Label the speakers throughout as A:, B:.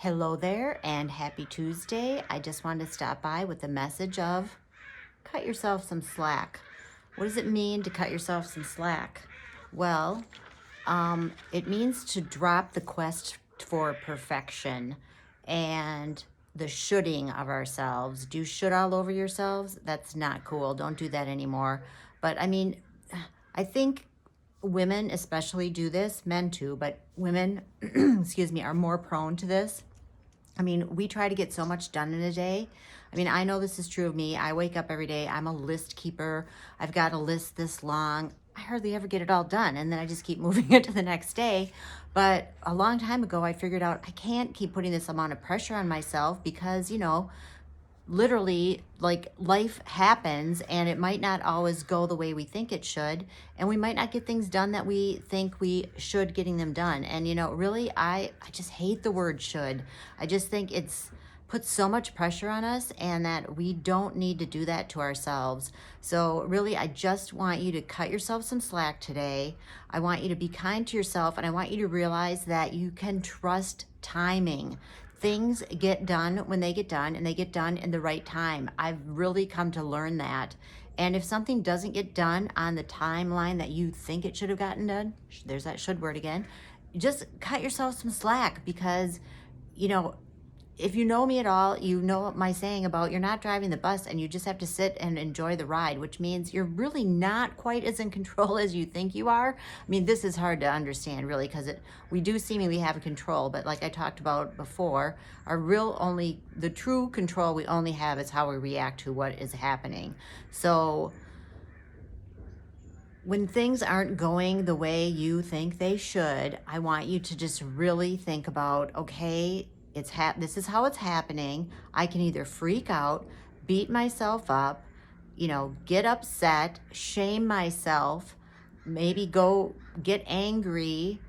A: Hello there and happy Tuesday. I just wanted to stop by with a message of cut yourself some slack. What does it mean to cut yourself some slack? Well, it means to drop the quest for perfection and the shoulding of ourselves. Do should all over yourselves? That's not cool. Don't do that anymore. But I mean, I think women especially do this, men too, but women, excuse me, are more prone to this. I mean, we try to get so much done in a day. I mean, I know this is true of me. I wake up every day. I'm a list keeper. I've got a list this long. I hardly ever get it all done. And then I just keep moving it to the next day. But a long time ago, I figured out I can't keep putting this amount of pressure on myself because, literally, like, life happens and it might not always go the way we think it should, and we might not get things done that we think we should getting them done. And really, I just hate the word should. I just think it's puts so much pressure on us and that we don't need to do that to ourselves. So really, I just want you to cut yourself some slack today. I want you to be kind to yourself, and I want you to realize that you can trust timing. Things get done when they get done, and they get done in the right time. I've really come to learn that. And if something doesn't get done on the timeline that you think it should have gotten done, there's that should word again, just cut yourself some slack because, you know, if you know me at all, you know my saying about you're not driving the bus and you just have to sit and enjoy the ride, which means you're really not quite as in control as you think you are. I mean, this is hard to understand really because we do seemingly have control, but like I talked about before, the true control we only have is how we react to what is happening. So when things aren't going the way you think they should, I want you to just really think about, okay, this is how it's happening. I can either freak out, beat myself up, get upset, shame myself, maybe go get angry,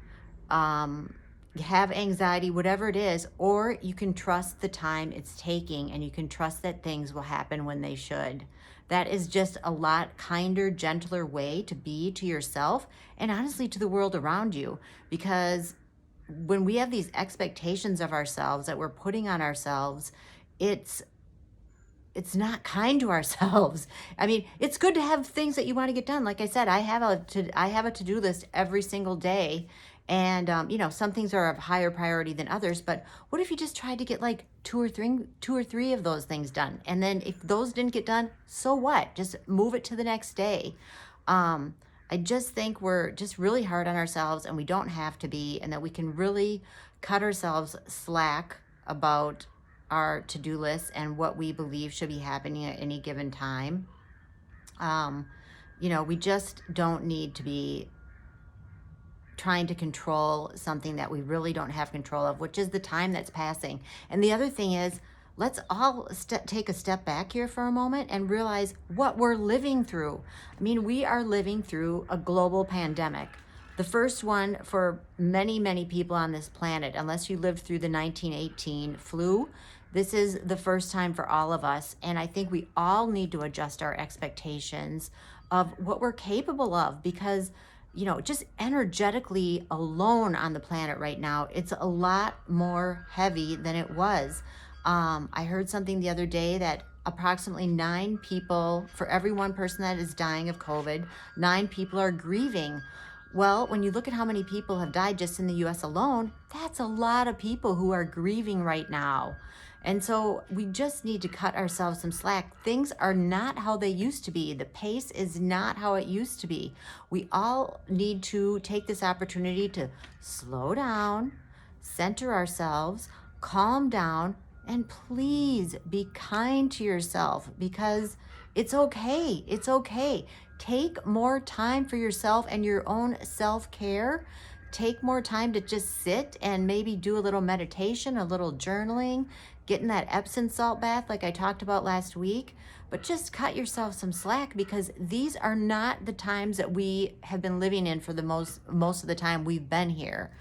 A: have anxiety, whatever it is, or you can trust the time it's taking and you can trust that things will happen when they should. That is just a lot kinder, gentler way to be to yourself and honestly to the world around you. Because when we have these expectations of ourselves that we're putting on ourselves, it's not kind to ourselves. I mean, it's good to have things that you want to get done. Like I said, I have a to-do list every single day. And, some things are of higher priority than others, but what if you just tried to get like two or three of those things done? And then if those didn't get done, so what? Just move it to the next day. I just think we're just really hard on ourselves and we don't have to be, and that we can really cut ourselves slack about our to-do list and what we believe should be happening at any given time. We just don't need to be trying to control something that we really don't have control of, which is the time that's passing. And the other thing is, let's all take a step back here for a moment and realize what we're living through. I mean, we are living through a global pandemic. The first one for many, many people on this planet, unless you lived through the 1918 flu. This is the first time for all of us. And I think we all need to adjust our expectations of what we're capable of because just energetically alone on the planet right now, it's a lot more heavy than it was. I heard something the other day that approximately 9 people, for every one person that is dying of COVID, 9 people are grieving. Well, when you look at how many people have died just in the US alone, that's a lot of people who are grieving right now. And so we just need to cut ourselves some slack. Things are not how they used to be. The pace is not how it used to be. We all need to take this opportunity to slow down, center ourselves, calm down, and please be kind to yourself because it's okay. It's okay. Take more time for yourself and your own self-care. Take more time to just sit and maybe do a little meditation, a little journaling, get in that Epsom salt bath like I talked about last week. But just cut yourself some slack because these are not the times that we have been living in for the most of the time we've been here.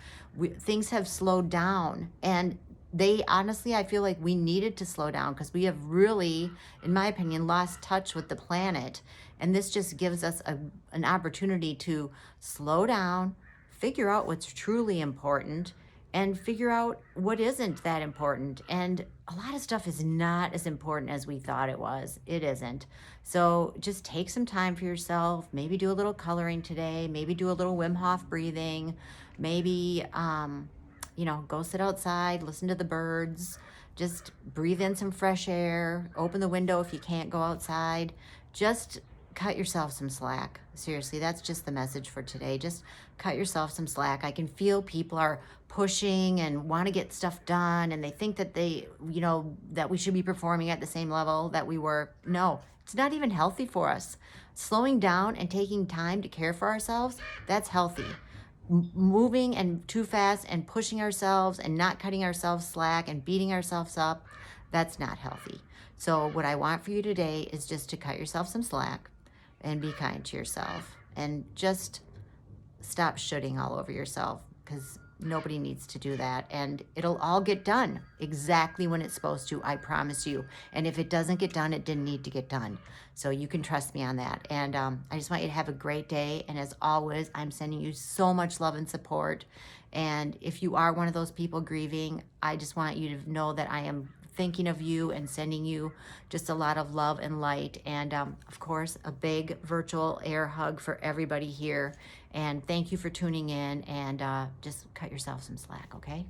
A: Things have slowed down, and I feel like we needed to slow down because we have really, in my opinion, lost touch with the planet. And this just gives us an opportunity to slow down, figure out what's truly important, and figure out what isn't that important. And a lot of stuff is not as important as we thought it was. It isn't. So just take some time for yourself. Maybe do a little coloring today. Maybe do a little Wim Hof breathing. Maybe, go sit outside, listen to the birds. Just breathe in some fresh air. Open the window if you can't go outside. Just cut yourself some slack. Seriously, that's just the message for today. Just cut yourself some slack. I can feel people are pushing and want to get stuff done, and they think that that we should be performing at the same level that we were. No, it's not even healthy for us. Slowing down and taking time to care for ourselves, that's healthy. Moving and too fast and pushing ourselves and not cutting ourselves slack and beating ourselves up, that's not healthy. So what I want for you today is just to cut yourself some slack and be kind to yourself, and just stop shooting all over yourself, because nobody needs to do that. And it'll all get done exactly when it's supposed to, I promise you. And if it doesn't get done, it didn't need to get done. So you can trust me on that. And I just want you to have a great day. And as always, I'm sending you so much love and support. And if you are one of those people grieving, I just want you to know that I am thinking of you and sending you just a lot of love and light. And of course, a big virtual air hug for everybody here. And thank you for tuning in, and just cut yourself some slack, okay?